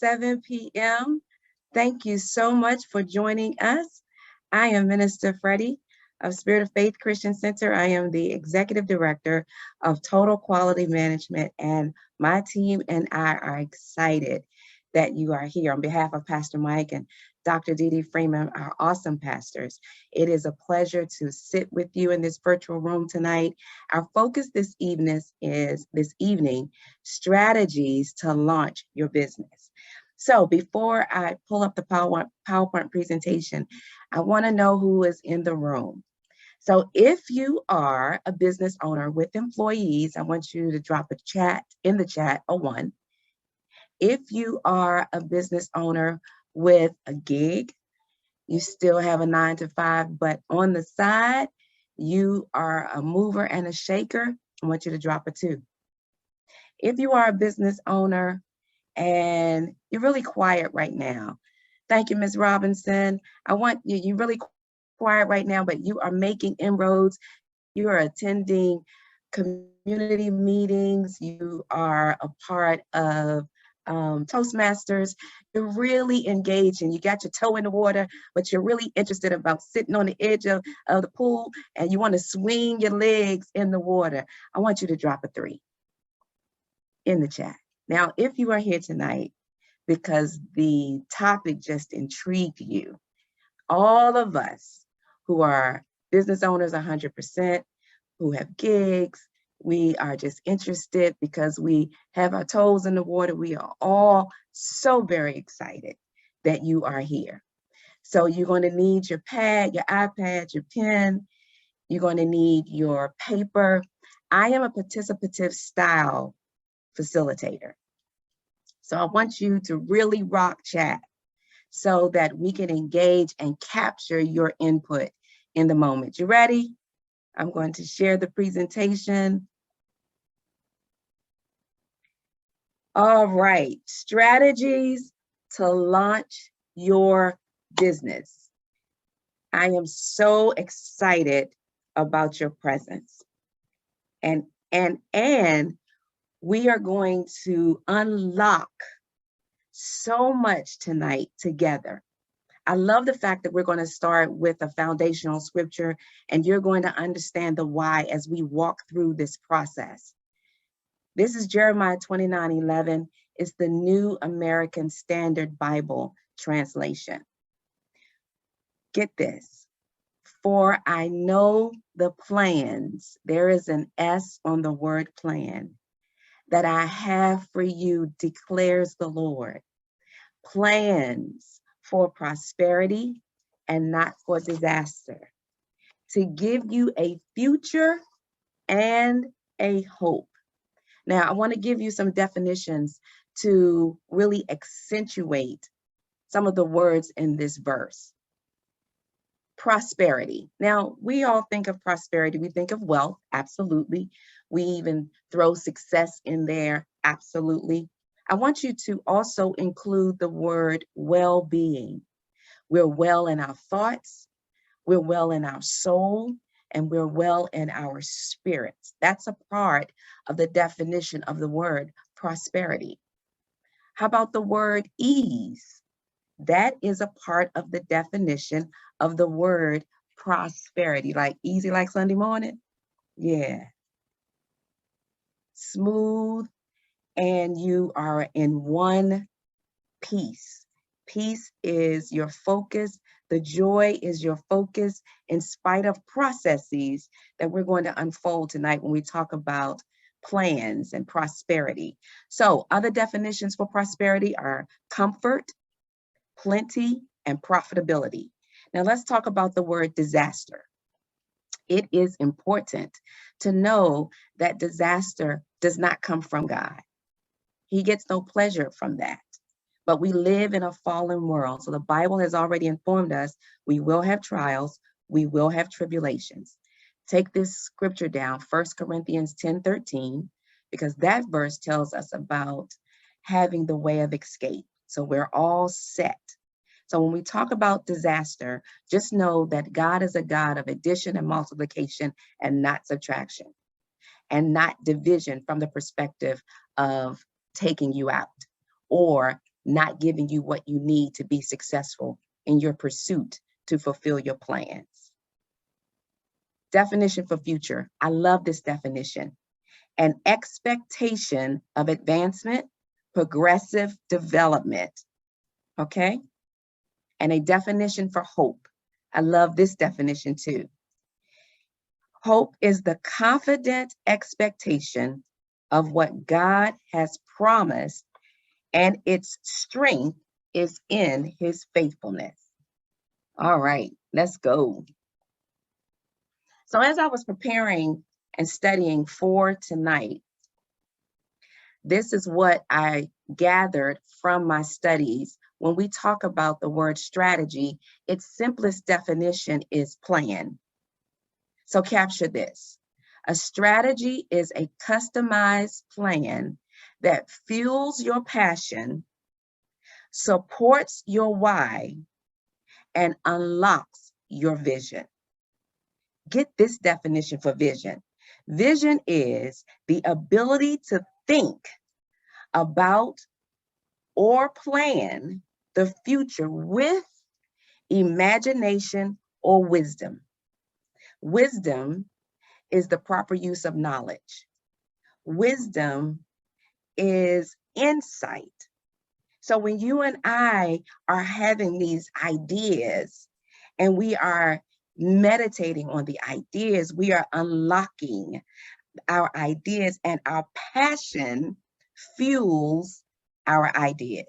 7 p.m. Thank you so much for joining us. I am Minister Freddie of Spirit of Faith Christian Center. I am the Executive Director of Total Quality Management, and my team and I are excited that you are here. On behalf of Pastor Mike and Dr. Dee Dee Freeman, our awesome pastors, it is a pleasure to sit with you in this virtual room tonight. Our focus this evening is strategies to launch your business. So before I pull up the PowerPoint presentation, I want to know who is in the room. So if you are a business owner with employees, I want you to drop in the chat a 1. If you are a business owner with a gig, you still have a 9 to 5, but on the side, you are a mover and a shaker, I want you to drop a 2. If you are a business owner and you're really quiet right now, thank you, Ms. Robinson. I want you're really quiet right now, but you are making inroads. You are attending community meetings. You are a part of Toastmasters. You're really engaged and you got your toe in the water, but you're really interested about sitting on the edge of the pool and you want to swing your legs in the water. I want you to drop a 3 in the chat. Now, if you are here tonight because the topic just intrigued you, all of us who are business owners 100%, who have gigs, we are just interested because we have our toes in the water. We are all so very excited that you are here. So you're going to need your pad, your iPad, your pen. You're going to need your paper. I am a participative style facilitator. So I want you to really rock chat so that we can engage and capture your input in the moment. You ready? I'm going to share the presentation. All right, strategies to launch your business. I am so excited about your presence. And we are going to unlock so much tonight together. I love the fact that we're going to start with a foundational scripture and you're going to understand the why as we walk through this process. This is Jeremiah 29:11. It's the New American Standard Bible translation. Get this. For I know the plans, there is an S on the word plan, that I have for you, declares the Lord. Plans for prosperity and not for disaster, to give you a future and a hope. Now, I want to give you some definitions to really accentuate some of the words in this verse. Prosperity. Now, we all think of prosperity. We think of wealth, absolutely. We even throw success in there, absolutely. I want you to also include the word well-being. We're well in our thoughts, we're well in our soul, and we're well in our spirits. That's a part of the definition of the word prosperity. How about the word ease? That is a part of the definition of the word prosperity. Like easy like Sunday morning? Yeah. Smooth, and you are in one piece. Peace is your focus. The joy is your focus in spite of processes that we're going to unfold tonight when we talk about plans and prosperity. So other definitions for prosperity are comfort, plenty, and profitability. Now let's talk about the word disaster. It is important to know that disaster does not come from God. He gets no pleasure from that. But we live in a fallen world. So the Bible has already informed us we will have trials, we will have tribulations. Take this scripture down, 1 Corinthians 10:13, because that verse tells us about having the way of escape. So we're all set. So when we talk about disaster, just know that God is a God of addition and multiplication and not subtraction, and not division from the perspective of taking you out or not giving you what you need to be successful in your pursuit to fulfill your plans. Definition for future. I love this definition. An expectation of advancement, progressive development. Okay? And a definition for hope. I love this definition too. Hope is the confident expectation of what God has promised, and its strength is in his faithfulness. All right, let's go. So as I was preparing and studying for tonight, this is what I gathered from my studies. When we talk about the word strategy, its simplest definition is plan. So capture this. A strategy is a customized plan that fuels your passion, supports your why, and unlocks your vision. Get this definition for vision. Vision is the ability to think about or plan the future with imagination or wisdom. Wisdom is the proper use of knowledge. Wisdom is insight. So when you and I are having these ideas and we are meditating on the ideas, we are unlocking our ideas, and our passion fuels our ideas.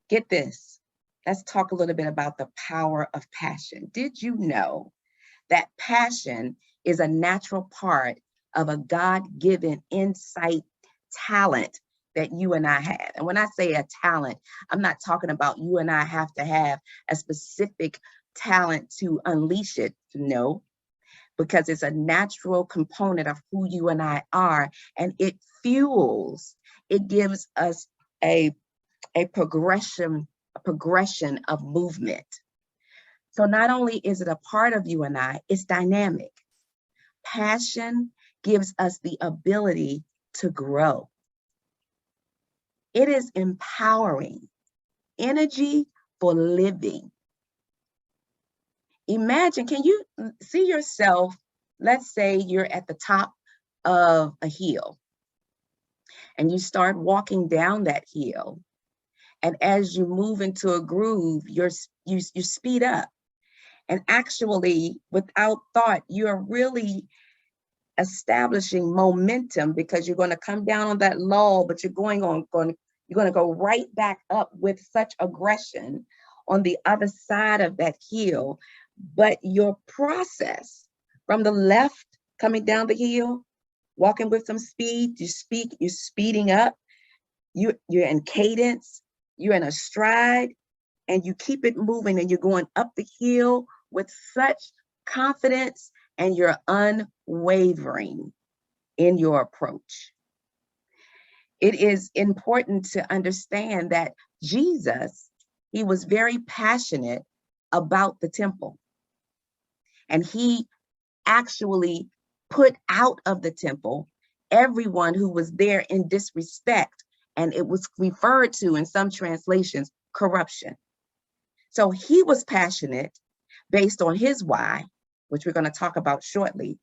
Get this. Let's talk a little bit about the power of passion. Did you know that passion is a natural part of a God-given insight talent that you and I have? And when I say a talent, I'm not talking about you and I have to have a specific talent to unleash it. No, because it's a natural component of who you and I are, and it fuels, it gives us a progression of movement. So not only is it a part of you and I, it's dynamic. Passion gives us the ability to grow. It is empowering, energy for living. Imagine, can you see yourself, let's say you're at the top of a hill and you start walking down that hill. And as you move into a groove, you speed up. And actually, without thought, you're really establishing momentum because you're going to come down on that lull, but you're going to go right back up with such aggression on the other side of that hill. But your process from the left coming down the hill, walking with some speed, you're speeding up, you're in cadence, you're in a stride, and you keep it moving, and you're going up the hill with such confidence, and you're unwavering in your approach. It is important to understand that Jesus, he was very passionate about the temple. And he actually put out of the temple everyone who was there in disrespect. And it was referred to in some translations, corruption. So he was passionate based on his why, which we're going to talk about shortly.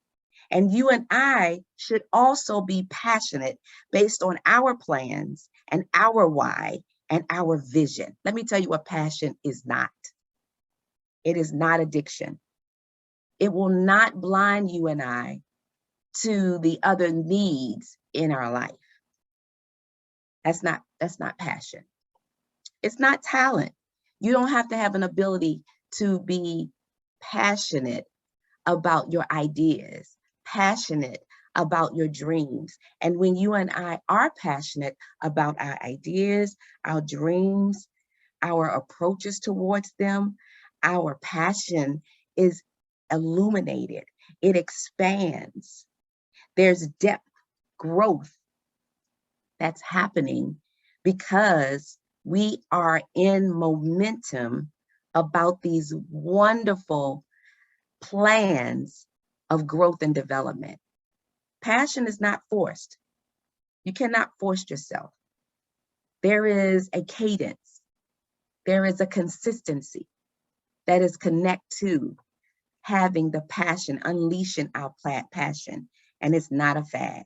And you and I should also be passionate based on our plans and our why and our vision. Let me tell you what passion is not. It is not addiction. It will not blind you and I to the other needs in our life. That's not passion. It's not talent. You don't have to have an ability to be passionate about your ideas, passionate about your dreams. And when you and I are passionate about our ideas, our dreams, our approaches towards them, our passion is illuminated. It expands. There's depth, growth that's happening because we are in momentum about these wonderful plans of growth and development. Passion is not forced. You cannot force yourself. There is a cadence. There is a consistency that is connected to having the passion, unleashing our passion, and it's not a fad.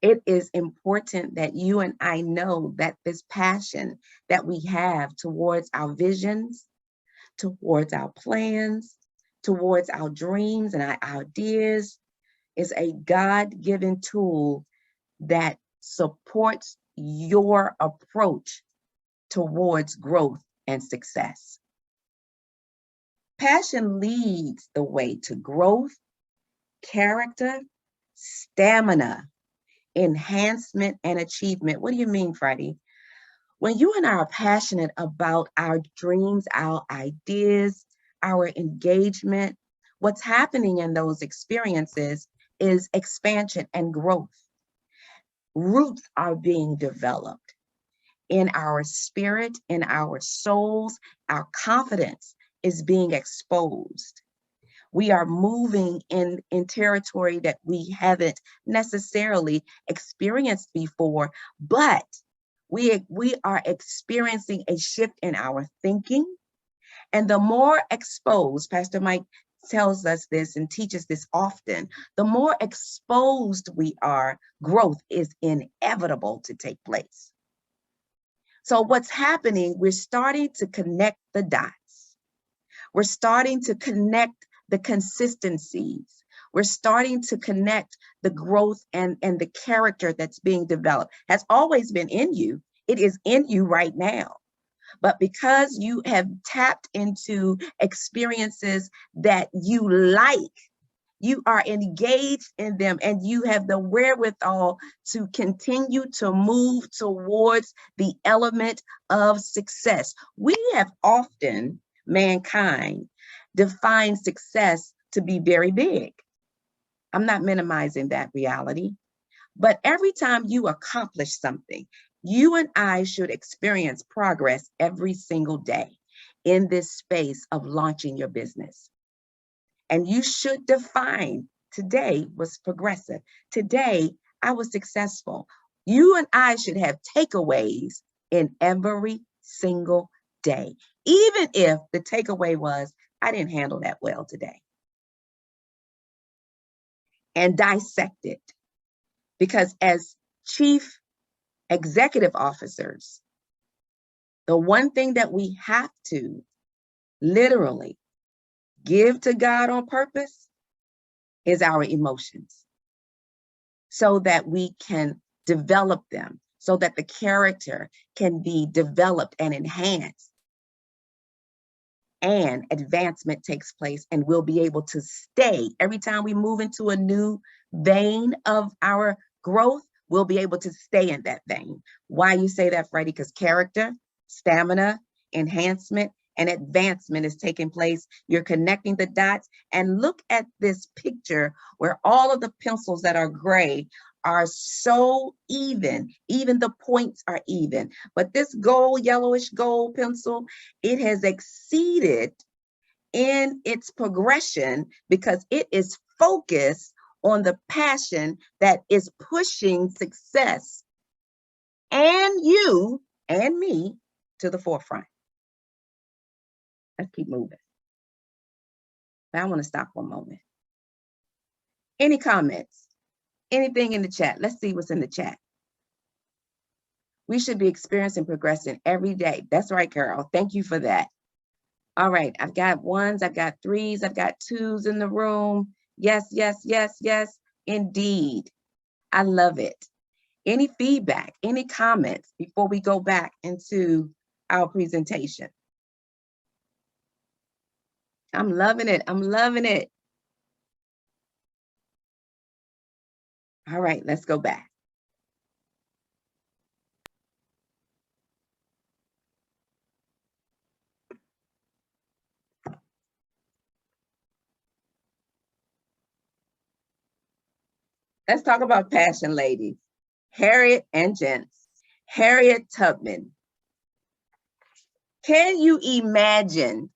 It is important that you and I know that this passion that we have towards our visions, towards our plans, towards our dreams and our ideas is a God-given tool that supports your approach towards growth and success. Passion leads the way to growth, character, stamina, enhancement, and achievement. What do you mean, Freddie? When you and I are passionate about our dreams, our ideas, our engagement, what's happening in those experiences is expansion and growth. Roots are being developed in our spirit, in our souls. Our confidence is being exposed. We are moving in territory that we haven't necessarily experienced before, but we are experiencing a shift in our thinking. And the more exposed, Pastor Mike tells us this and teaches this often, the more exposed we are, growth is inevitable to take place. So what's happening, we're starting to connect the dots. We're starting to connect the consistencies. We're starting to connect the growth and the character that's being developed. Has always been in you. It is in you right now. But because you have tapped into experiences that you like, you are engaged in them, and you have the wherewithal to continue to move towards the element of success. We have often, mankind, defined success to be very big. I'm not minimizing that reality, but every time you accomplish something, you and I should experience progress every single day in this space of launching your business. And you should define, today was progressive. Today, I was successful. You and I should have takeaways in every single day, even if the takeaway was, I didn't handle that well today. And dissect it. Because as chief executive officers, the one thing that we have to literally give to God on purpose is our emotions, so that we can develop them, so that the character can be developed and enhanced, and advancement takes place, and we'll be able to stay. Every time we move into a new vein of our growth, we'll be able to stay in that vein. Why you say that, Freddie? Because character, stamina, enhancement, and advancement is taking place. You're connecting the dots, and look at this picture where all of the pencils that are gray are so even the points are even. But this gold, yellowish gold pencil, it has exceeded in its progression because it is focused on the passion that is pushing success and you and me to the forefront. Let's keep moving. But I want to stop for a moment. Any comments? Anything in the chat? Let's see what's in the chat. We should be experiencing progressing every day. That's right, Carol. Thank you for that. All right, I've got ones, I've got threes, I've got twos in the room. Yes, yes, yes, yes, indeed. I love it. Any feedback, any comments before we go back into our presentation? I'm loving it. I'm loving it. All right, let's go back. Let's talk about passion, ladies. Harriet and gents. Harriet Tubman. Can you imagine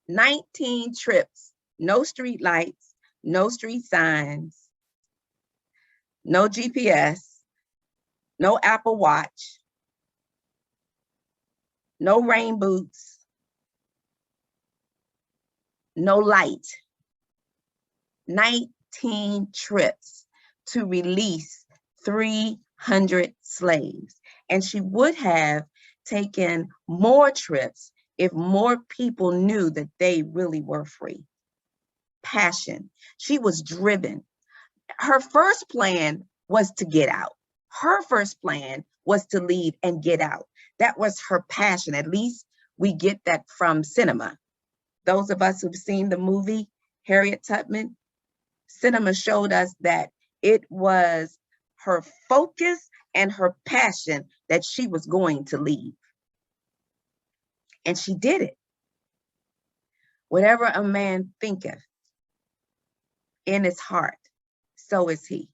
19 trips, no street lights, no street signs, no GPS, no Apple Watch, no rain boots, no light. 19 trips to release 300 slaves. And she would have taken more trips if more people knew that they really were free. Passion. She was driven. Her first plan was to get out. Her first plan was to leave and get out. That was her passion. At least we get that from cinema. Those of us who've seen the movie Harriet Tubman, cinema showed us that it was her focus and her passion that she was going to leave. And she did it. Whatever a man thinketh in his heart, so is he.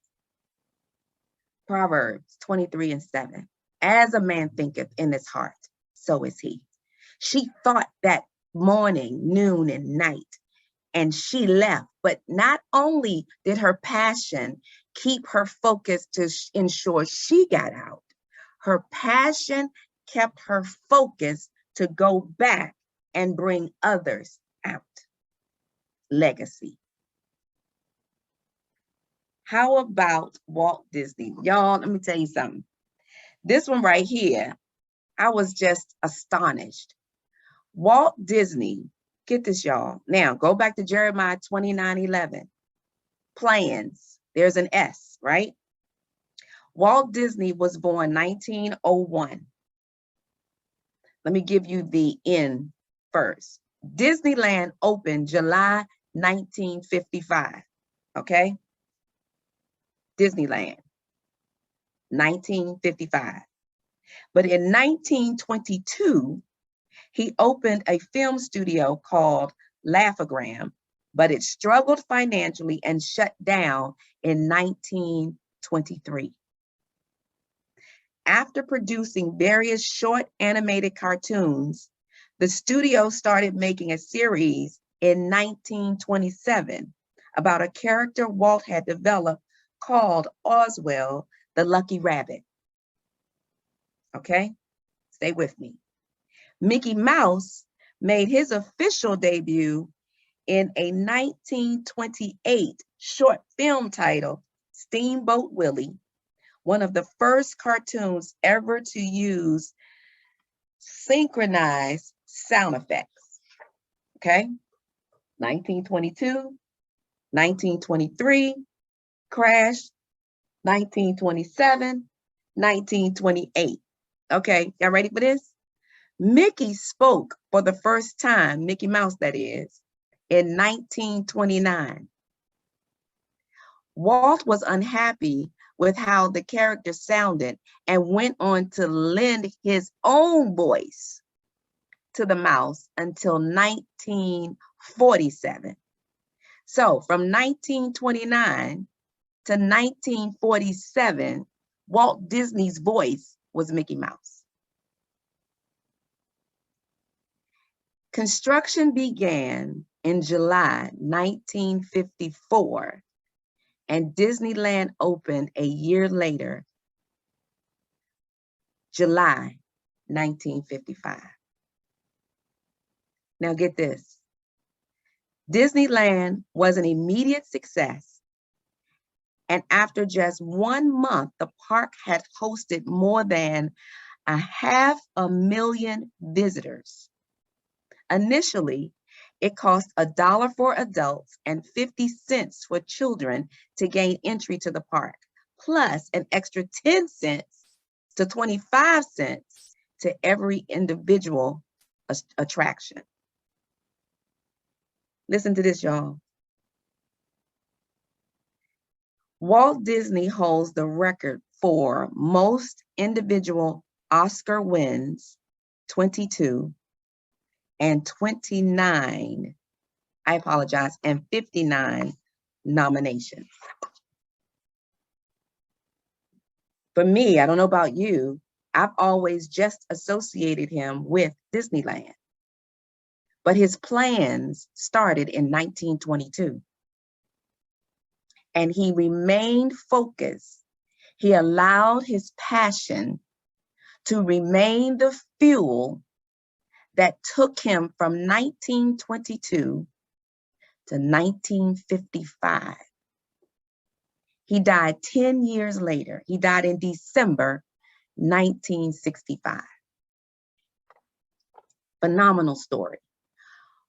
Proverbs 23:7. As a man thinketh in his heart, so is he. She thought that morning, noon, and night, and she left. But not only did her passion keep her focused to ensure she got out, her passion kept her focused to go back and bring others out. Legacy. How about Walt Disney? Y'all, let me tell you something. This one right here, I was just astonished. Walt Disney, get this, y'all. Now, go back to Jeremiah 29:11. Plans, there's an S, right? Walt Disney was born 1901. Let me give you the N first. Disneyland opened July 1955, okay? Disneyland, 1955. But in 1922, he opened a film studio called Laugh-O-Gram, but it struggled financially and shut down in 1923. After producing various short animated cartoons, the studio started making a series in 1927 about a character Walt had developed called Oswald the Lucky Rabbit. Okay, stay with me. Mickey Mouse made his official debut in a 1928 short film titled Steamboat Willie, one of the first cartoons ever to use synchronized sound effects. Okay, 1922, 1923, Crash, 1927, 1928. Okay, y'all ready for this? Mickey spoke for the first time, Mickey Mouse that is, in 1929. Walt was unhappy with how the character sounded and went on to lend his own voice to the mouse until 1947. So from 1929 to 1947, Walt Disney's voice was Mickey Mouse. Construction began in July 1954, and Disneyland opened a year later, July 1955. Now get this. Disneyland was an immediate success, and after just 1 month, the park had hosted more than 500,000 visitors. Initially, it cost $1 for adults and 50 cents for children to gain entry to the park, plus an extra 10 cents to 25 cents to every individual attraction. Listen to this, y'all. Walt Disney holds the record for most individual Oscar wins, 22, and 29, and 59 nominations. For me, I don't know about you, I've always just associated him with Disneyland. But his plans started in 1922. And he remained focused. He allowed his passion to remain the fuel that took him from 1922 to 1955. He died 10 years later. He died in December 1965. Phenomenal story.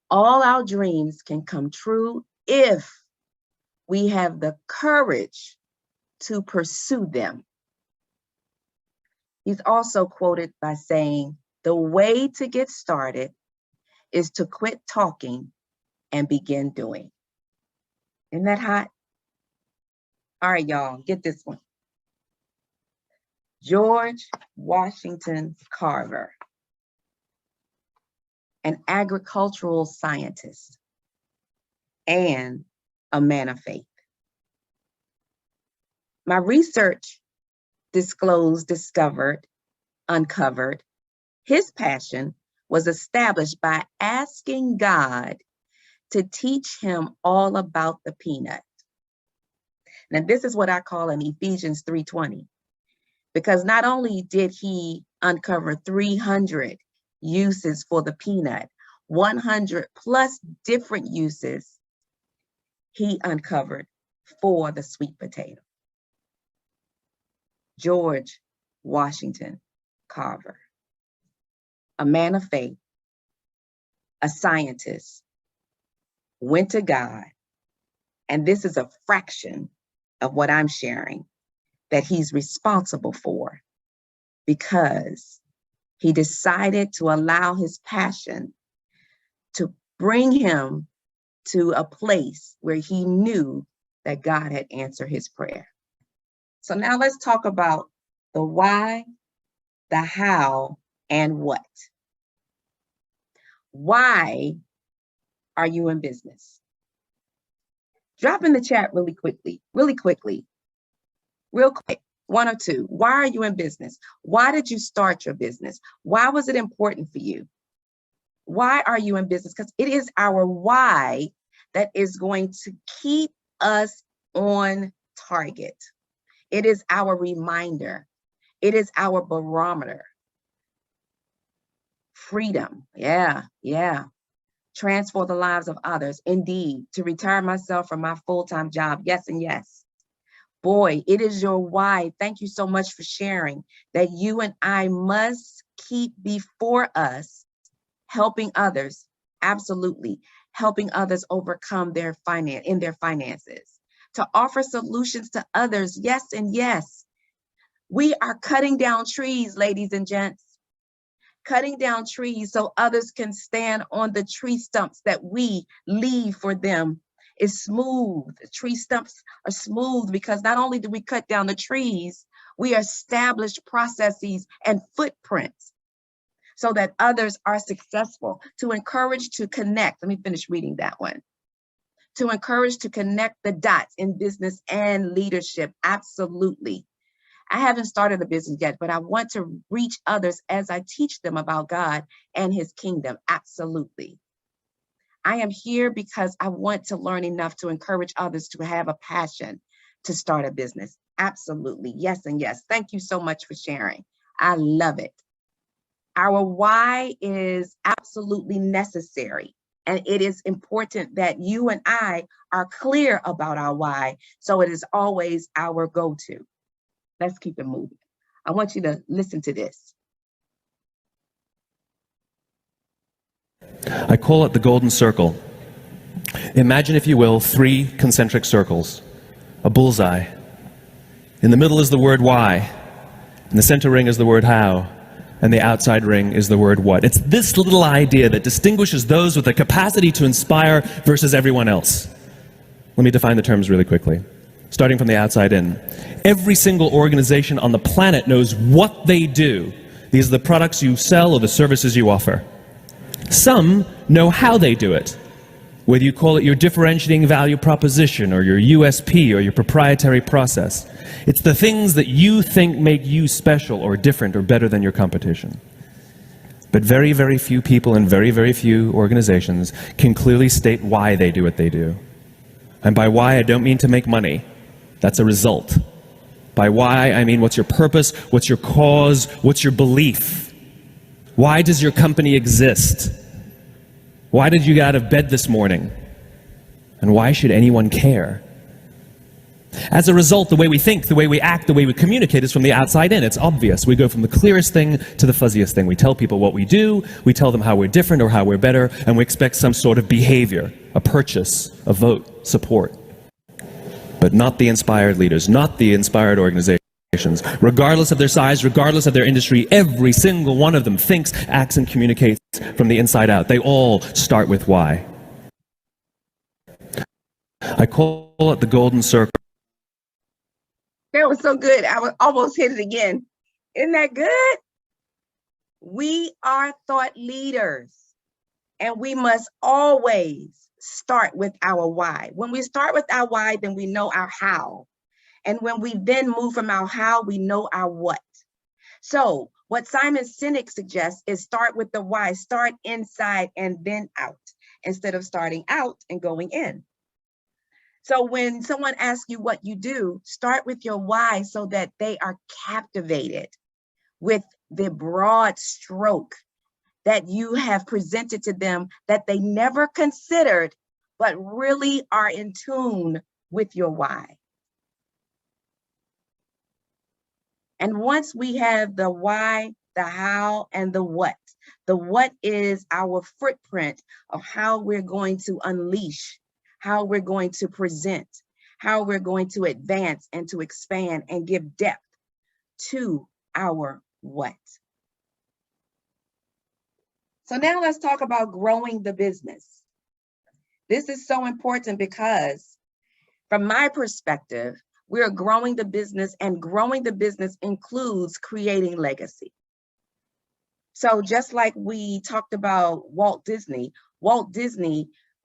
All our dreams can come true if we have the courage to pursue them. He's also quoted by saying, "The way to get started is to quit talking and begin doing." Isn't that hot? All right, y'all, get this one. George Washington Carver, an agricultural scientist and a man of faith. My research uncovered his passion was established by asking God to teach him all about the peanut. Now, this is what I call an Ephesians 3:20, because not only did he uncover 300 uses for the peanut, 100 plus different uses he uncovered for the sweet potato. George Washington Carver, a man of faith, a scientist, went to God, and this is a fraction of what I'm sharing that he's responsible for, because he decided to allow his passion to bring him to a place where he knew that God had answered his prayer. So now let's talk about the why, the how, and what. Why are you in business? Drop in the chat really quick, one or two. Why are you in business? Why did you start your business? Why was it important for you? Why are you in business? Because it is our why that is going to keep us on target. It is our reminder. It is our barometer. Freedom, yeah. Transform the lives of others, indeed. To retire myself from my full-time job, yes and yes. Boy, it is your why. Thank you so much for sharing that you and I must keep before us helping others, absolutely, helping others overcome their finances, to offer solutions to others, yes and yes. We are cutting down trees, ladies and gents, cutting down trees so others can stand on the tree stumps that we leave for them. Is smooth. The tree stumps are smooth because not only do we cut down the trees, we establish processes and footprints so that others are successful. To encourage to connect, let me finish reading that one. To encourage to connect the dots in business and leadership, absolutely. I haven't started a business yet, but I want to reach others as I teach them about God and his kingdom, absolutely. I am here because I want to learn enough to encourage others to have a passion to start a business. Absolutely, yes and yes. Thank you so much for sharing. I love it. Our why is absolutely necessary. And it is important that you and I are clear about our why, so it is always our go-to. Let's keep it moving. I want you to listen to this. I call it the golden circle. Imagine, if you will, 3 concentric circles, a bullseye. In the middle is the word why, and the center ring is the word how, and the outside ring is the word what. It's this little idea that distinguishes those with the capacity to inspire versus everyone else. Let me define the terms really quickly, starting from the outside in. Every single organization on the planet knows what they do. These are the products you sell or the services you offer. Some know how they do it, whether you call it your differentiating value proposition or your USP or your proprietary process. It's the things that you think make you special or different or better than your competition. But very, very few people and very, very few organizations can clearly state why they do what they do. And by why, I don't mean to make money. That's a result. By why, I mean what's your purpose, what's your cause, what's your belief? Why does your company exist? Why did you get out of bed this morning? And why should anyone care? As a result, the way we think, the way we act, the way we communicate is from the outside in. It's obvious. We go from the clearest thing to the fuzziest thing. We tell people what we do, we tell them how we're different or how we're better, and we expect some sort of behavior, a purchase, a vote, support. But not the inspired leaders, not the inspired organizations. Regardless of their size, regardless of their industry, every single one of them thinks, acts, and communicates from the inside out. They all start with why. I call it the golden circle. That was so good. I almost hit it again. Isn't that good? We are thought leaders, and we must always start with our why. When we start with our why, then we know our how. And when we then move from our how, we know our what. So what Simon Sinek suggests is start with the why, start inside and then out, instead of starting out and going in. So when someone asks you what you do, start with your why so that they are captivated with the broad stroke that you have presented to them that they never considered, but really are in tune with your why. And once we have the why, the how, and the what is our footprint of how we're going to unleash, how we're going to present, how we're going to advance and to expand and give depth to our what. So now let's talk about growing the business. This is so important because from my perspective, we're growing the business, and growing the business includes creating legacy. So just like we talked about Walt Disney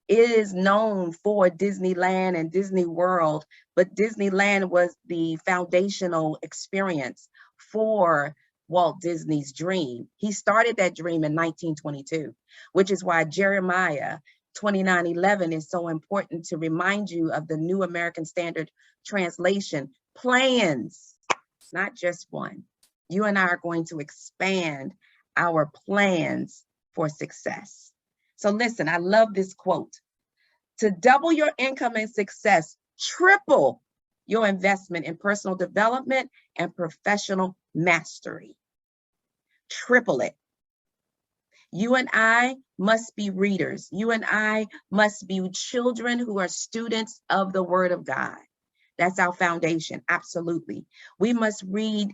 is known for Disneyland and Disney World, but Disneyland was the foundational experience for Walt Disney's dream. He started that dream in 1922, which is why Jeremiah 29:11 is so important to remind you of the New American Standard Translation. Plans, not just one. You and I are going to expand our plans for success. So listen, I love this quote. To double your income and success, triple your investment in personal development and professional mastery. Triple it. You and I must be readers. You and I must be children who are students of the Word of God. That's our foundation, absolutely. We must read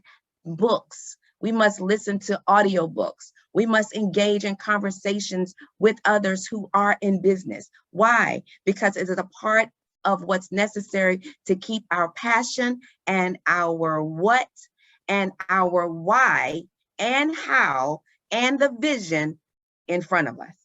books. We must listen to audiobooks. We must engage in conversations with others who are in business. Why? Because it is a part of what's necessary to keep our passion and our what and our why and how and the vision in front of us.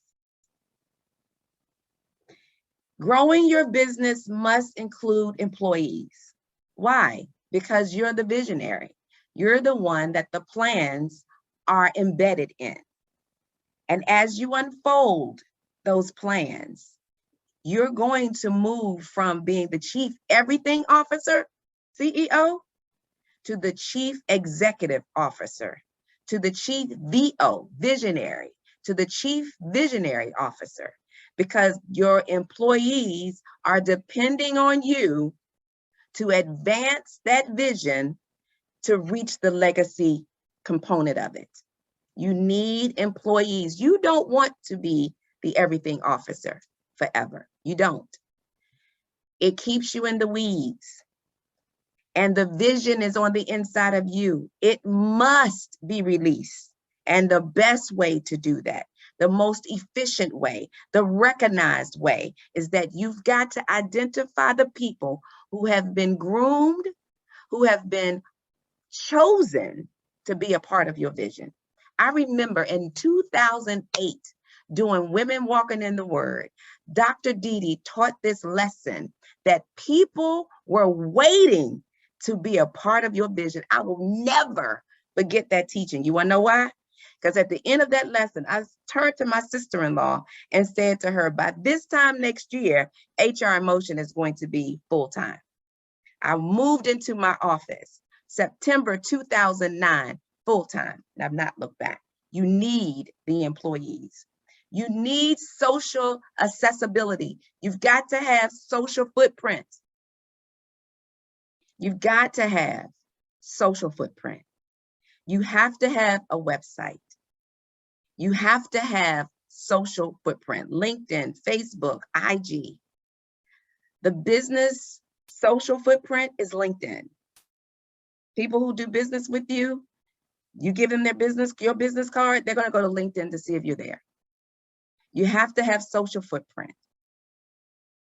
Growing your business must include employees. Why? Because you're the visionary. You're the one that the plans are embedded in. And as you unfold those plans, you're going to move from being the chief everything officer, CEO, to the chief executive officer, to the chief VO, visionary, to the chief visionary officer, because your employees are depending on you to advance that vision to reach the legacy component of it. You need employees. You don't want to be the everything officer forever. You don't. It keeps you in the weeds. And the vision is on the inside of you. It must be released. And the best way to do that, the most efficient way, the recognized way, is that you've got to identify the people who have been groomed, who have been chosen to be a part of your vision. I remember in 2008, doing Women Walking in the Word, Dr. Didi taught this lesson that people were waiting to be a part of your vision. I will never forget that teaching. You wanna know why? Because at the end of that lesson, I turned to my sister-in-law and said to her, by this time next year, HR and Motion is going to be full-time. I moved into my office, September 2009, full-time, and I've not looked back. You need the employees. You need social accessibility. You've got to have social footprint. You've got to have social footprint. You have to have a website. You have to have social footprint, LinkedIn, Facebook, IG. The business social footprint is LinkedIn. People who do business with you, you give them your business card, they're going to go to LinkedIn to see if you're there. You have to have social footprint.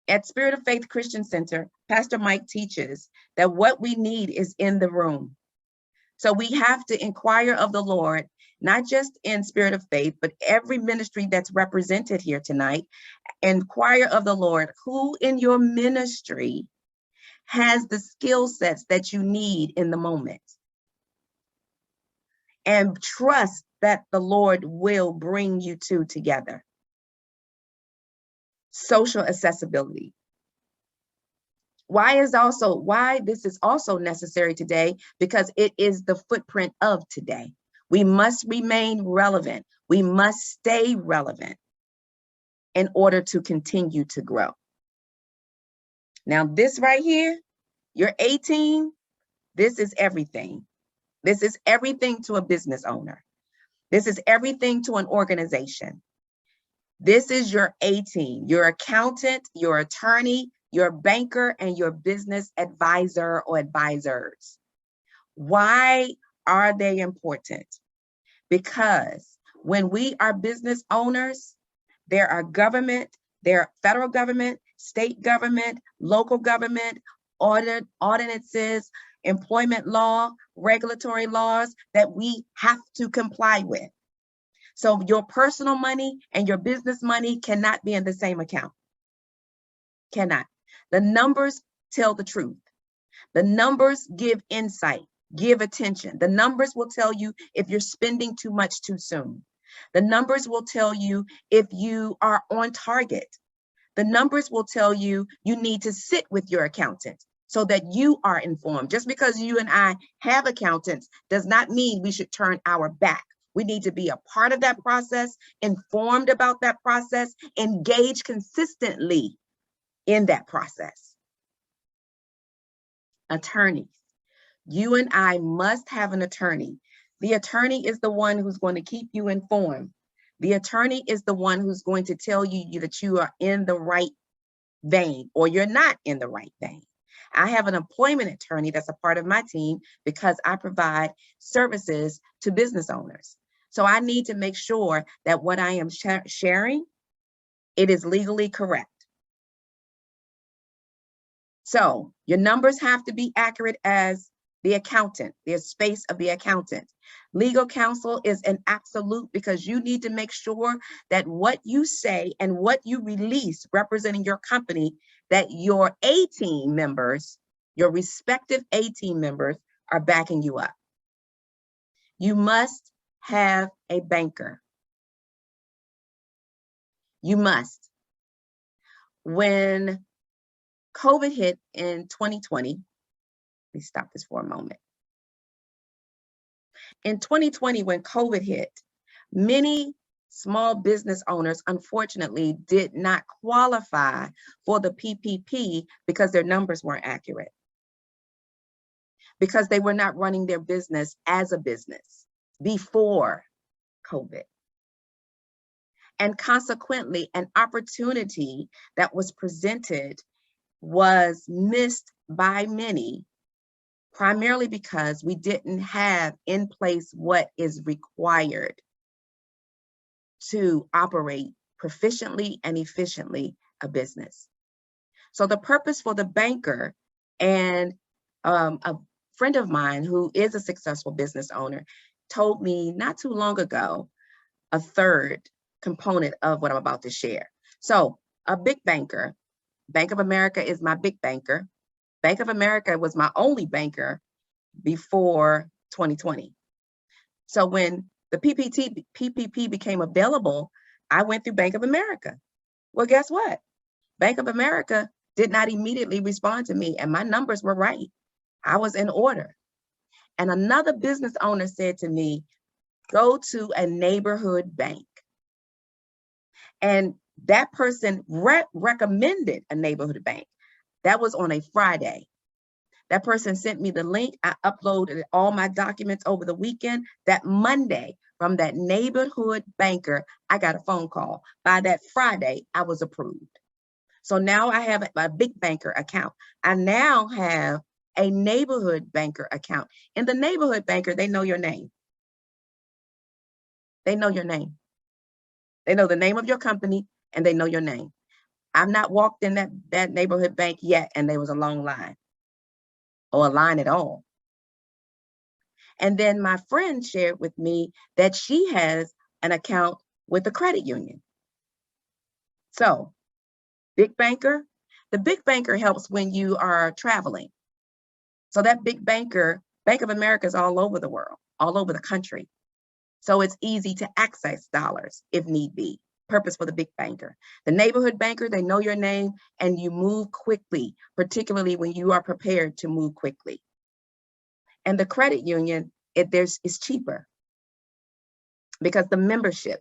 At Spirit of Faith Christian Center, Pastor Mike teaches that what we need is in the room. So we have to inquire of the Lord, not just in Spirit of Faith, but every ministry that's represented here tonight. Inquire of the Lord, who in your ministry has the skill sets that you need in the moment. And trust that the Lord will bring you two together. Social accessibility. Why this is also necessary today? Because it is the footprint of today. We must remain relevant. We must stay relevant in order to continue to grow. Now, this right here, you're 18, this is everything. This is everything to a business owner. This is everything to an organization. This is your A-team, your accountant, your attorney, your banker, and your business advisor or advisors. Why are they important? Because when we are business owners, there are federal government, state government, local government, ordinances, employment law, regulatory laws that we have to comply with. So your personal money and your business money cannot be in the same account. Cannot. The numbers tell the truth. The numbers give insight, give attention. The numbers will tell you if you're spending too much too soon. The numbers will tell you if you are on target. The numbers will tell you you need to sit with your accountant so that you are informed. Just because you and I have accountants does not mean we should turn our back. We need to be a part of that process, informed about that process, engage consistently in that process. Attorneys. You and I must have an attorney. The attorney is the one who's going to keep you informed. The attorney is the one who's going to tell you that you are in the right vein or you're not in the right vein. I have an employment attorney that's a part of my team because I provide services to business owners. So I need to make sure that what I am sharing, it is legally correct. So your numbers have to be accurate as the accountant. There's space of the accountant. Legal counsel is an absolute because you need to make sure that what you say and what you release representing your company, that your A-team members, your respective A-team members are backing you up. You must have a banker. You must. When COVID hit in 2020, let me stop this for a moment. In 2020, when COVID hit, many small business owners, unfortunately, did not qualify for the PPP because their numbers weren't accurate, because they were not running their business as a business before COVID. And consequently, an opportunity that was presented was missed by many, primarily because we didn't have in place what is required to operate proficiently and efficiently a business. So the purpose for the banker, and a friend of mine who is a successful business owner told me not too long ago a third component of what I'm about to share. So a big banker, Bank of America is my big banker. Bank of America was my only banker before 2020. So when the PPP became available, I went through Bank of America. Well, guess what? Bank of America did not immediately respond to me, and my numbers were right. I was in order. And another business owner said to me, go to a neighborhood bank. And that person recommended a neighborhood bank. That was on a Friday. That person sent me the link. I uploaded all my documents over the weekend. That Monday, from that neighborhood banker, I got a phone call. By that Friday, I was approved. So now I have a big banker account. I now have a neighborhood banker account. In the neighborhood banker, they know your name. They know your name. They know the name of your company and they know your name. I've not walked in that neighborhood bank yet and there was a long line or a line at all. And then my friend shared with me that she has an account with a credit union. So big banker, the big banker helps when you are traveling. So that big banker, Bank of America, is all over the world, all over the country. So it's easy to access dollars if need be. Purpose for the big banker. The neighborhood banker, they know your name and you move quickly, particularly when you are prepared to move quickly. And the credit union, it's cheaper because the membership,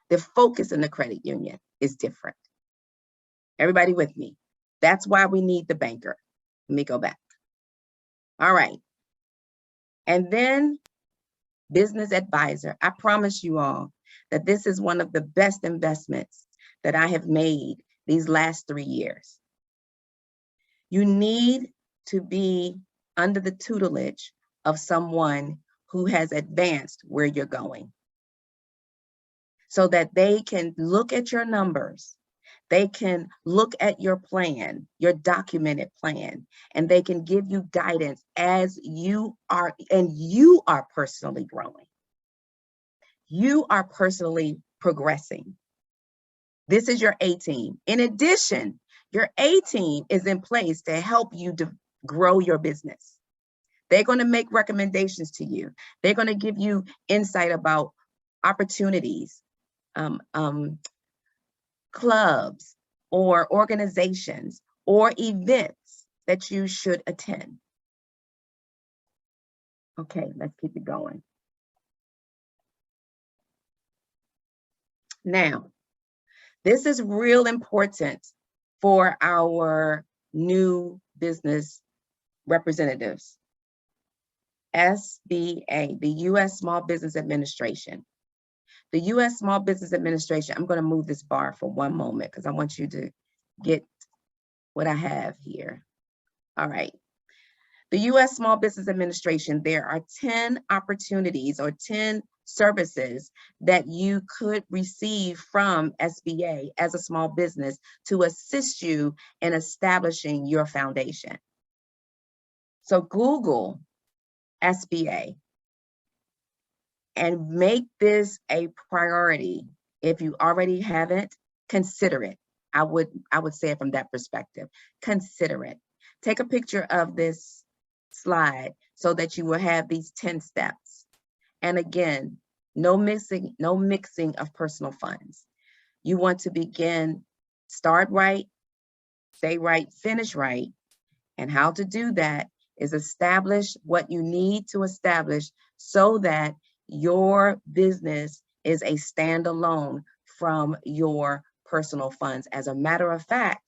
the focus in the credit union is different. Everybody with me? That's why we need the banker. Let me go back. All right. And then business advisor. I promise you all that this is one of the best investments that I have made these last 3 years. You need to be under the tutelage of someone who has advanced where you're going so that they can look at your numbers. They can look at your plan, your documented plan, and they can give you guidance as you are, and you are personally growing. You are personally progressing. This is your A team. In addition, your A team is in place to help you to grow your business. They're going to make recommendations to you. They're going to give you insight about opportunities, clubs or organizations or events that you should attend. Okay, let's keep it going. Now, this is real important for our new business representatives. SBA, the U.S. Small Business Administration. The U.S. Small Business Administration, I'm going to move this bar for one moment because I want you to get what I have here. All right. The U.S. Small Business Administration, there are 10 opportunities or 10 services that you could receive from SBA as a small business to assist you in establishing your foundation. So Google SBA and make this a priority. If you already haven't, consider it. I would say it from that perspective. Consider it. Take a picture of this slide so that you will have these 10 steps. And again, no mixing of personal funds. You want to begin, start right, stay right, finish right. And how to do that is establish what you need to establish so that your business is a standalone from your personal funds. As a matter of fact,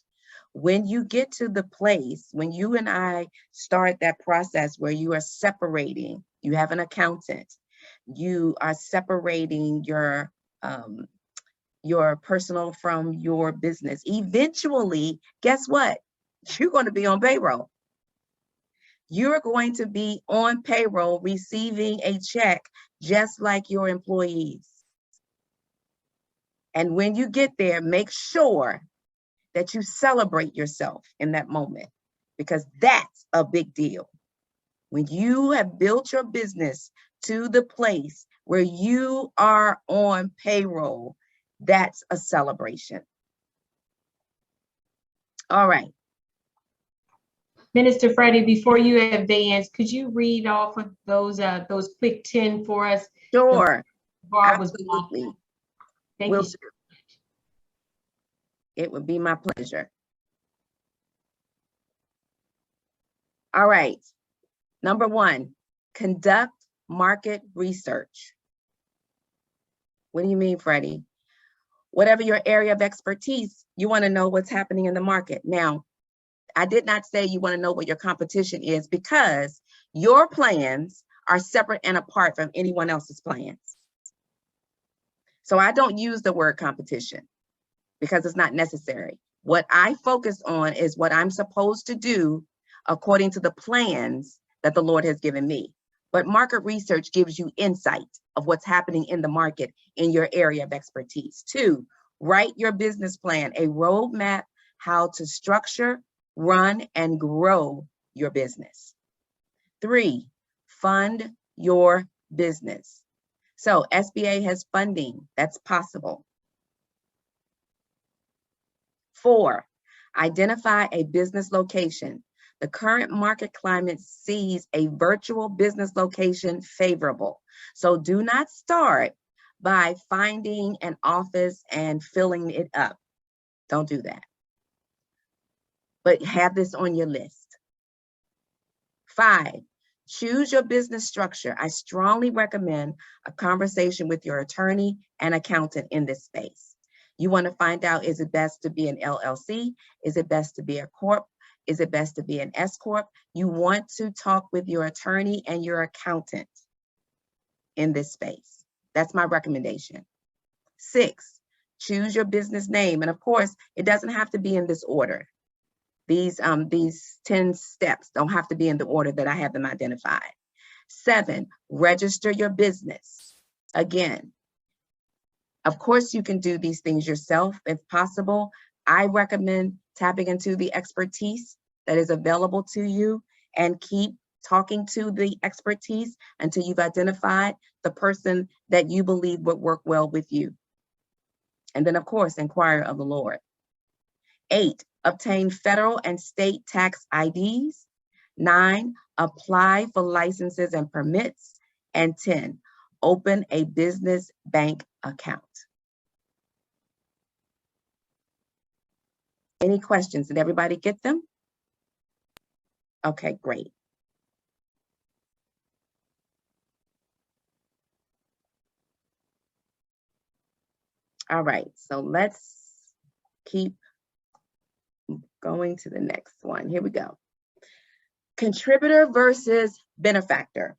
when you get to the place, when you and I start that process where you are separating, you have an accountant, you are separating your personal from your business. Eventually, guess what? You're going to be on payroll. You're going to be on payroll receiving a check just like your employees. And when you get there, make sure that you celebrate yourself in that moment, because that's a big deal. When you have built your business to the place where you are on payroll, that's a celebration. All right. Minister Freddie, before you advance, could you read off of those quick 10 for us? Sure. Bar was Absolutely. Thank you. It would be my pleasure. All right. Number one, Conduct market research. What do you mean, Freddie? Whatever your area of expertise, you want to know what's happening in the market. Now, I did not say you want to know what your competition is, because your plans are separate and apart from anyone else's plans. So I don't use the word competition because it's not necessary. What I focus on is what I'm supposed to do according to the plans that the Lord has given me. But market research gives you insight of what's happening in the market in your area of expertise. 2, write your business plan, a roadmap how to structure, run, and grow your business. 3, fund your business. So SBA has funding that's possible. 4, identify a business location. The current market climate sees a virtual business location favorable. So do not start by finding an office and filling it up. Don't do that. But have this on your list. 5, choose your business structure. I strongly recommend a conversation with your attorney and accountant in this space. You want to find out, is it best to be an LLC? Is it best to be a corp? Is it best to be an S corp? You want to talk with your attorney and your accountant in this space. That's my recommendation. 6, choose your business name. And of course, it doesn't have to be in this order. These 10 steps don't have to be in the order that I have them identified. 7, register your business. Again, of course, you can do these things yourself if possible. I recommend tapping into the expertise that is available to you and keep talking to the expertise until you've identified the person that you believe would work well with you. And then, of course, inquire of the Lord. 8, obtain federal and state tax IDs. 9, apply for licenses and permits. And 10, open a business bank account. Any questions? Did everybody get them? Okay, great. All right, so let's keep going to the next one. Here we go. Contributor versus benefactor.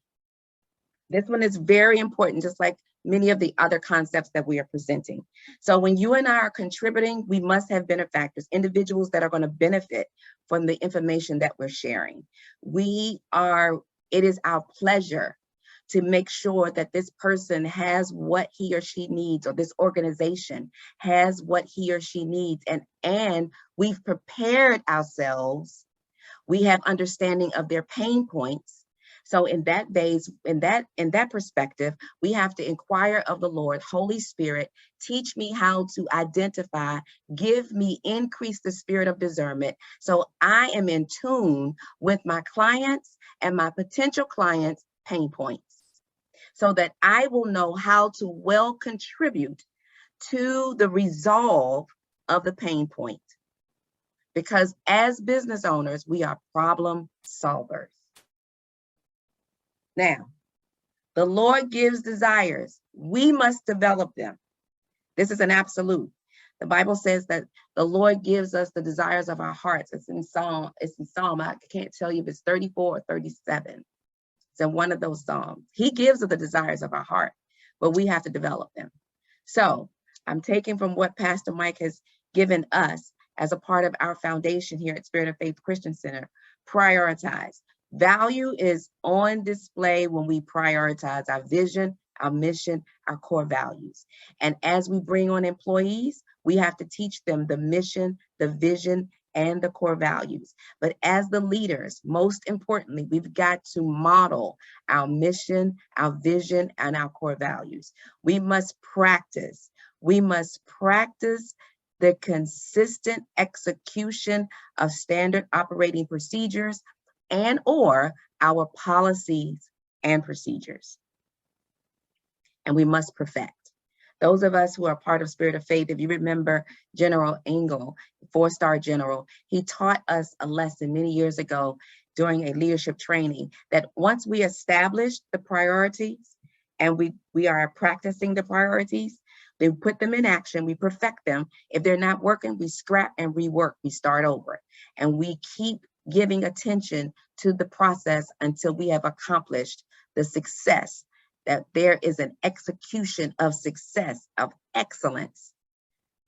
This one is very important, just like many of the other concepts that we are presenting. So when you and I are contributing, we must have benefactors, individuals that are going to benefit from the information that we're sharing. It is our pleasure to make sure that this person has what he or she needs, or this organization has what he or she needs, and we've prepared ourselves. We have understanding of their pain points. So in that base, in that perspective, we have to inquire of the Lord, Holy Spirit, teach me how to identify, increase the spirit of discernment, so I am in tune with my clients and my potential clients' pain points, so that I will know how to well contribute to the resolve of the pain point. Because as business owners, we are problem solvers. Now, the Lord gives desires. We must develop them. This is an absolute. The Bible says that the Lord gives us the desires of our hearts. It's in Psalm. I can't tell you if it's 34 or 37. It's in one of those Psalms. He gives us the desires of our heart, but we have to develop them. So I'm taking from what Pastor Mike has given us as a part of our foundation here at Spirit of Faith Christian Center. Prioritize. Value is on display when we prioritize our vision, our mission, our core values. And as we bring on employees, we have to teach them the mission, the vision, and the core values. But as the leaders, most importantly, we've got to model our mission, our vision, and our core values. We must practice. We must practice the consistent execution of standard operating procedures and/or our policies and procedures. And we must perfect. Those of us who are part of Spirit of Faith, if you remember General Engel, 4-star general, he taught us a lesson many years ago during a leadership training, that once we establish the priorities and we are practicing the priorities, we put them in action, we perfect them. If they're not working, we scrap and rework, we start over. And we keep giving attention to the process until we have accomplished the success, that there is an execution of success, of excellence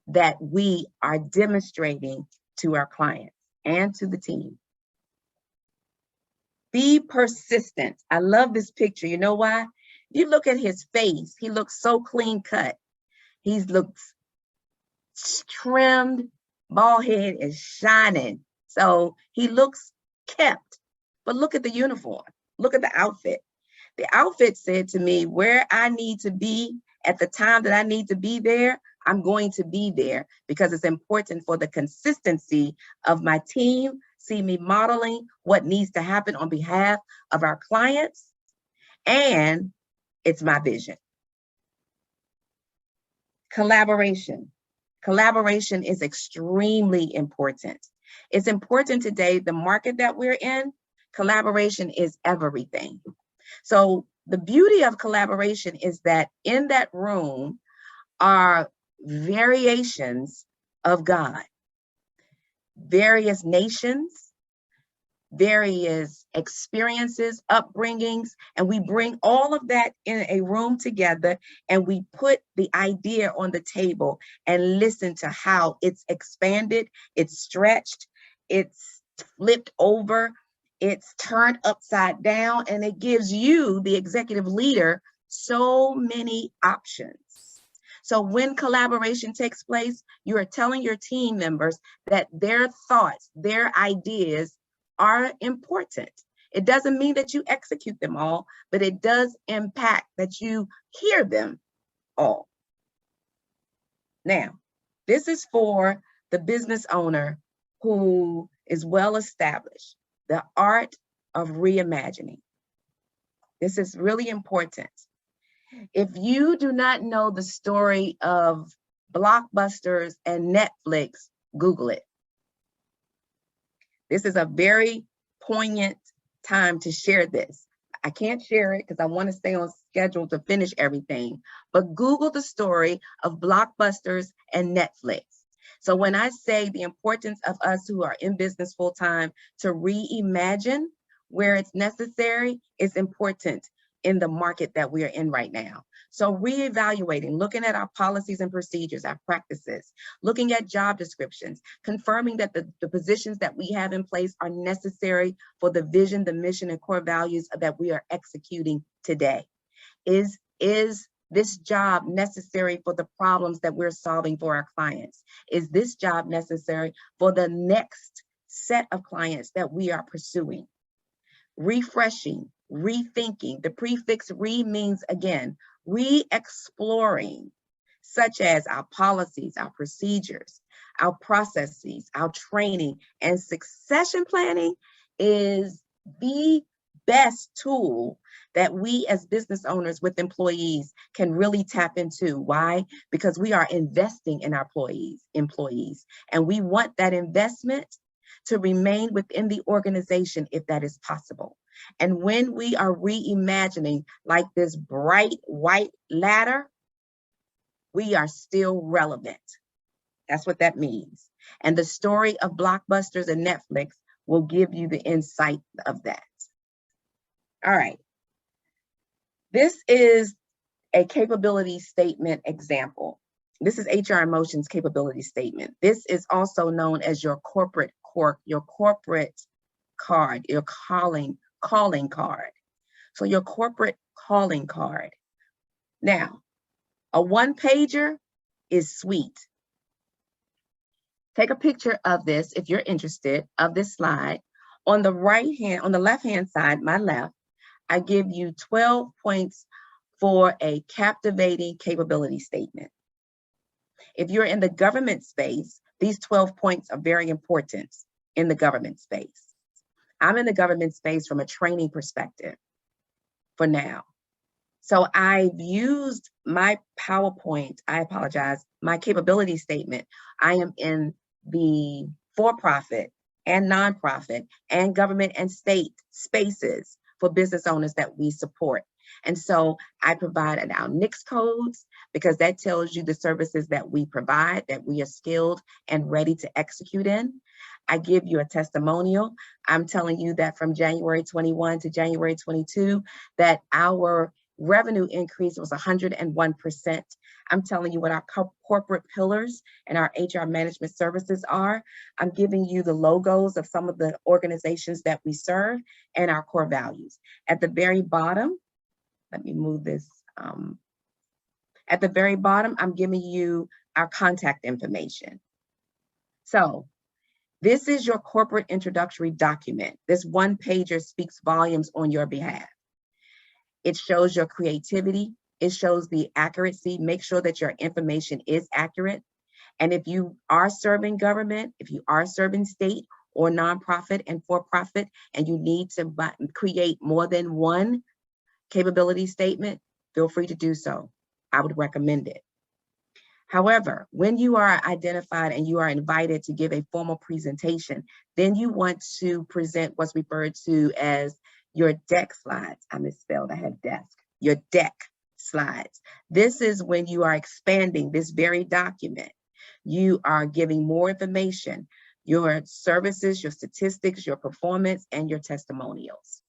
that we are demonstrating to our clients and to the team. Be persistent. I love this picture. You know why? You look at his face, he looks so clean cut. He looks trimmed, bald head is shining. So he looks kept. But look at the uniform. Look at the outfit. The outfit said to me, where I need to be at the time that I need to be there, I'm going to be there, because it's important for the consistency of my team, see me modeling what needs to happen on behalf of our clients, and it's my vision. Collaboration. Collaboration is extremely important. It's important today, the market that we're in, collaboration is everything. So the beauty of collaboration is that in that room are variations of God, various nations, various experiences, upbringings, and we bring all of that in a room together, and we put the idea on the table and listen to how it's expanded, it's stretched, it's flipped over, it's turned upside down, and it gives you, the executive leader, so many options. So when collaboration takes place, you are telling your team members that their thoughts, their ideas are important. It doesn't mean that you execute them all, but it does impact that you hear them all. Now, this is for the business owner who is well established, the art of reimagining. This is really important. If you do not know the story of Blockbusters and Netflix, Google it. This is a very poignant time to share this. I can't share it because I want to stay on schedule to finish everything, but Google the story of Blockbusters and Netflix. So when I say the importance of us who are in business full time to reimagine where it's necessary, it's important in the market that we are in right now. So reevaluating, looking at our policies and procedures, our practices, looking at job descriptions, confirming that the positions that we have in place are necessary for the vision, the mission, and core values that we are executing today. Is this job necessary for the problems that we're solving for our clients? Is this job necessary for the next set of clients that we are pursuing? Refreshing, rethinking. The prefix re means, again, re-exploring, such as our policies, our procedures, our processes, our training, and succession planning is the best tool that we as business owners with employees can really tap into. Why? Because we are investing in our employees, and we want that investment to remain within the organization if that is possible. And when we are reimagining like this bright white ladder, we are still relevant. That's what that means. And the story of Blockbusters and Netflix will give you the insight of that. All right. This is a capability statement example. This is HR Emotions capability statement. This is also known as your corporate card, your calling card. So your corporate calling card. Now, a one-pager is sweet. Take a picture of this if you're interested, of this slide. On the left-hand side, my left, I give you 12 points for a captivating capability statement. If you're in the government space, these 12 points are very important in the government space. I'm in the government space from a training perspective for now. So I've used my PowerPoint, my capability statement. I am in the for-profit and nonprofit and government and state spaces for business owners that we support. And so I provided our NICS codes because that tells you the services that we provide, that we are skilled and ready to execute in. I give you a testimonial. I'm telling you that from January 21 to January 22, that our revenue increase was 101%. I'm telling you what our corporate pillars and our HR management services are. I'm giving you the logos of some of the organizations that we serve and our core values. At the very bottom, let me move this. At the very bottom, I'm giving you our contact information. So this is your corporate introductory document. This one pager speaks volumes on your behalf. It shows your creativity. It shows the accuracy. Make sure that your information is accurate. And if you are serving government, if you are serving state or nonprofit and for-profit, and you need to create more than one capability statement, feel free to do so. I would recommend it. However, when you are identified and you are invited to give a formal presentation, then you want to present what's referred to as your deck slides. I misspelled, I have desk. Your deck slides. This is when you are expanding this very document. You are giving more information, your services, your statistics, your performance, and your testimonials.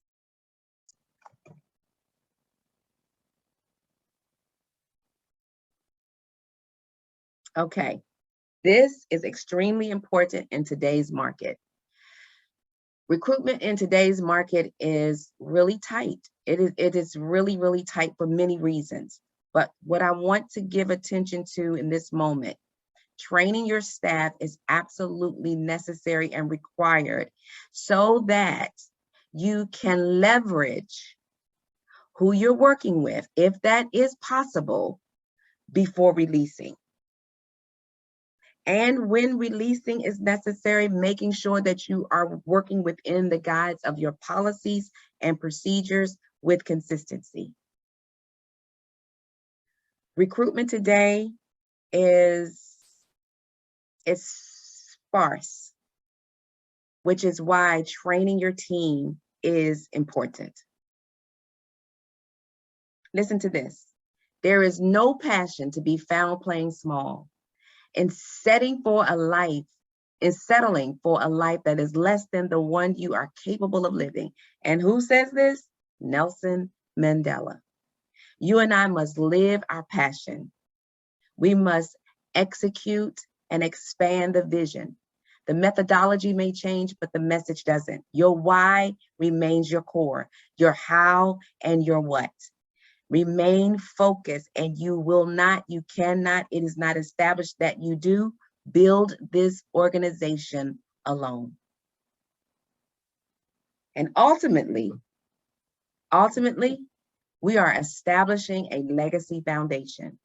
Okay, this is extremely important in today's market. Recruitment in today's market is really tight. It is really, really tight for many reasons. But what I want to give attention to in this moment, training your staff is absolutely necessary and required so that you can leverage who you're working with, if that is possible, before releasing. And when releasing is necessary, making sure that you are working within the guides of your policies and procedures with consistency. Recruitment today is sparse, which is why training your team is important. Listen to this. There is no passion to be found playing small. In settling for a life that is less than the one you are capable of living. And who says this? Nelson Mandela. You and I must live our passion. We must execute and expand the vision. The methodology may change, but the message doesn't. Your why remains your core, your how and your what. Remain focused, and you cannot, it is not established that you do build this organization alone. And ultimately, we are establishing a legacy foundation.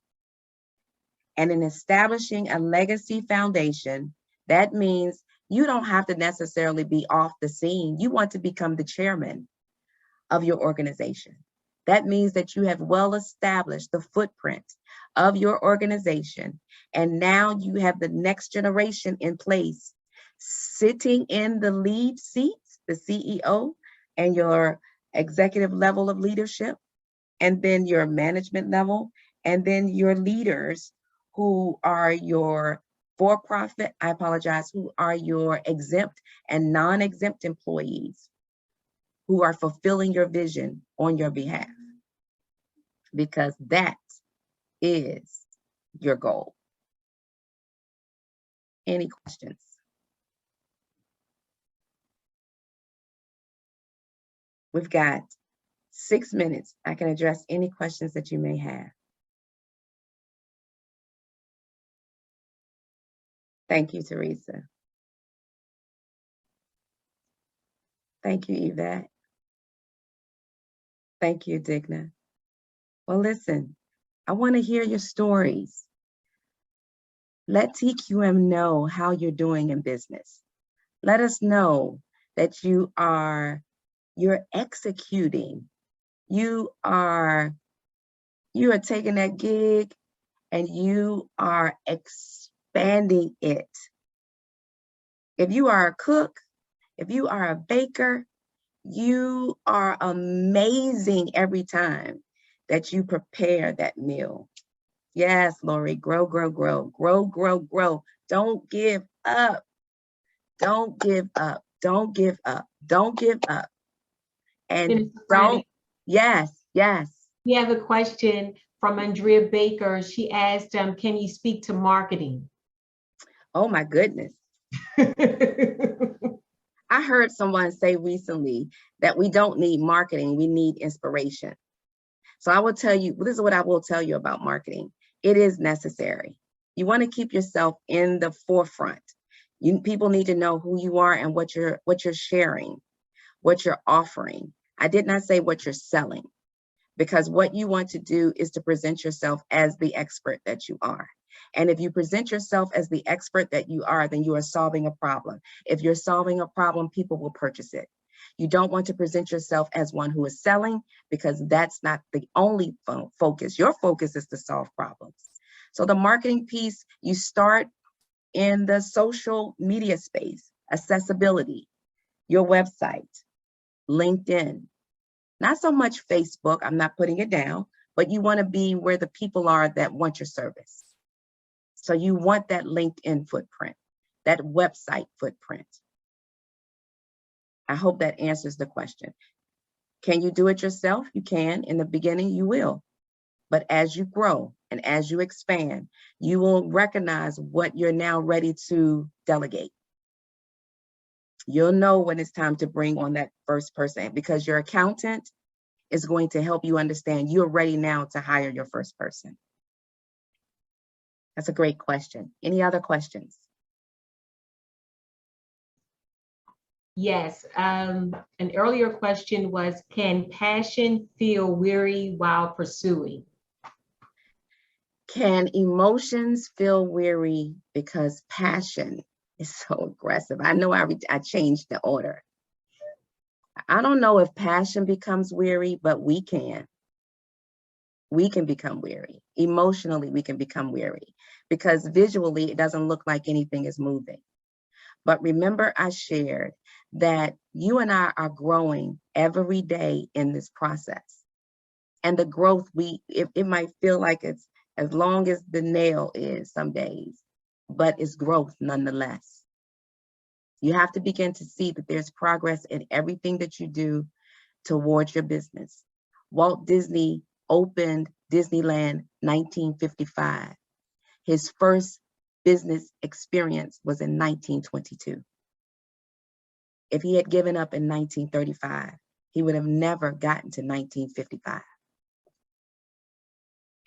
And in establishing a legacy foundation, that means you don't have to necessarily be off the scene. You want to become the chairman of your organization. That means that you have well established the footprint of your organization. And now you have the next generation in place, sitting in the lead seats, the CEO and your executive level of leadership, and then your management level, and then your leaders who are your for-profit, who are your exempt and non-exempt employees who are fulfilling your vision on your behalf, because that is your goal. Any questions? We've got 6 minutes. I can address any questions that you may have. Thank you, Teresa. Thank you, Yvette. Thank you, Digna. Well, listen, I want to hear your stories. Let TQM know how you're doing in business. Let us know that you're executing. You are taking that gig and you are expanding it. If you are a cook, If you are a baker, you are amazing every time that you prepare that meal. Yes, Lori, grow, grow, grow, grow, grow, grow. Don't give up. Don't give up. Don't give up. Don't give up. And Minister don't, Franny, yes, yes. we have a question from Andrea Baker. She asked, can you speak to marketing? Oh my goodness. I heard someone say recently that we don't need marketing, we need inspiration. So I will tell you, this is what I will tell you about marketing. It is necessary. You want to keep yourself in the forefront. People need to know who you are and what you're sharing, what you're offering. I did not say what you're selling, because what you want to do is to present yourself as the expert that you are. And if you present yourself as the expert that you are, then you are solving a problem. If you're solving a problem, people will purchase it. You don't want to present yourself as one who is selling, because that's not the only focus. Your focus is to solve problems. So the marketing piece, you start in the social media space, accessibility, your website, LinkedIn, not so much Facebook, I'm not putting it down, but you want to be where the people are that want your service. So you want that LinkedIn footprint, that website footprint. I hope that answers the question. Can you do it yourself? You can. In the beginning, you will. But as you grow and as you expand, you will recognize what you're now ready to delegate. You'll know when it's time to bring on that first person, because your accountant is going to help you understand you're ready now to hire your first person. That's a great question. Any other questions? Yes, an earlier question was, can passion feel weary while pursuing? Can emotions feel weary because passion is so aggressive? I know I changed the order. I don't know if passion becomes weary, but we can. We can become weary. Emotionally, we can become weary, because visually, it doesn't look like anything is moving. But remember, I shared that you and I are growing every day in this process. And the growth, it might feel like it's as long as the nail is some days, but it's growth nonetheless. You have to begin to see that there's progress in everything that you do towards your business. Walt Disney opened Disneyland 1955. His first business experience was in 1922. If he had given up in 1935, he would have never gotten to 1955.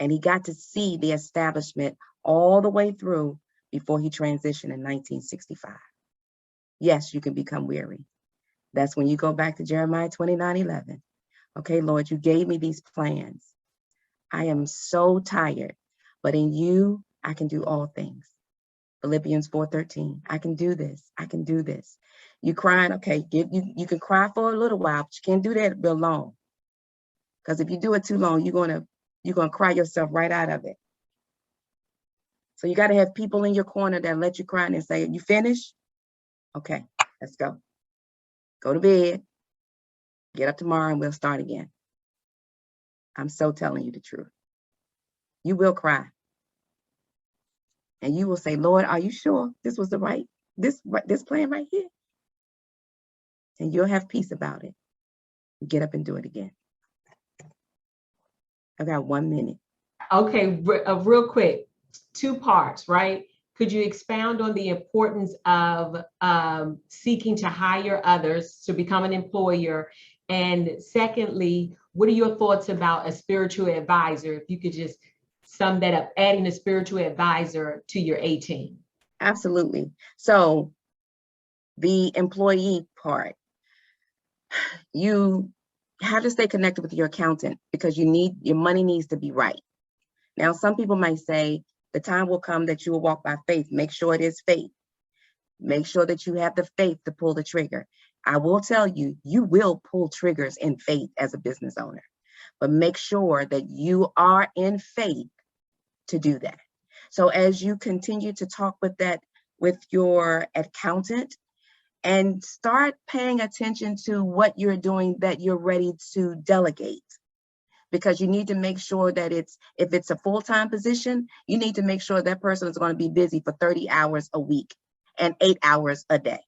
And he got to see the establishment all the way through before he transitioned in 1965. Yes, you can become weary. That's when you go back to Jeremiah 29:11. Okay, Lord, you gave me these plans. I am so tired, but in you, I can do all things. Philippians 4:13, I can do this, I can do this. You crying, okay, you can cry for a little while, but you can't do that real long. Because if you do it too long, you're gonna cry yourself right out of it. So you got to have people in your corner that let you cry and say, you finished? Okay, let's go. Go to bed, get up tomorrow, and we'll start again. I'm so telling you the truth. You will cry. And you will say, Lord, are you sure this was this plan right here? And you'll have peace about it. Get up and do it again. I got 1 minute. Okay, real quick, 2 parts, right? Could you expound on the importance of seeking to hire others to become an employer? And secondly, what are your thoughts about a spiritual advisor? If you could just sum that up, adding a spiritual advisor to your A team. Absolutely. So the employee part, you have to stay connected with your accountant, because your money needs to be right. Now, some people might say the time will come that you will walk by faith. Make sure it is faith. Make sure that you have the faith to pull the trigger. I will tell you, you will pull triggers in faith as a business owner, but make sure that you are in faith to do that. So as you continue to talk with your accountant, and start paying attention to what you're doing that you're ready to delegate. Because you need to make sure that if it's a full-time position, you need to make sure that person is going to be busy for 30 hours a week and 8 hours a day.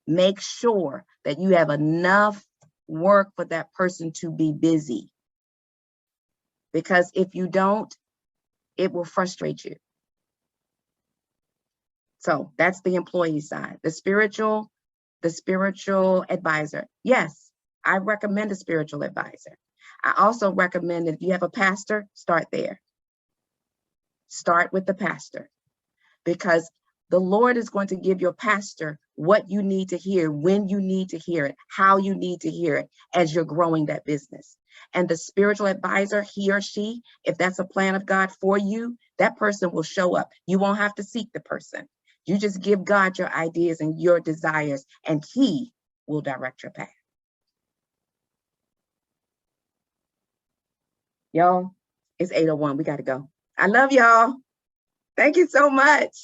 Make sure that you have enough work for that person to be busy. Because if you don't, it will frustrate you. So that's the employee side. The spiritual advisor. Yes, I recommend a spiritual advisor. I also recommend that if you have a pastor, start there. Start with the pastor, because the Lord is going to give your pastor what you need to hear, when you need to hear it, how you need to hear it as you're growing that business. And the spiritual advisor, he or she, if that's a plan of God for you, that person will show up. You won't have to seek the person. You just give God your ideas and your desires, and he will direct your path. Y'all, it's 8:01. We got to go. I love y'all. Thank you so much.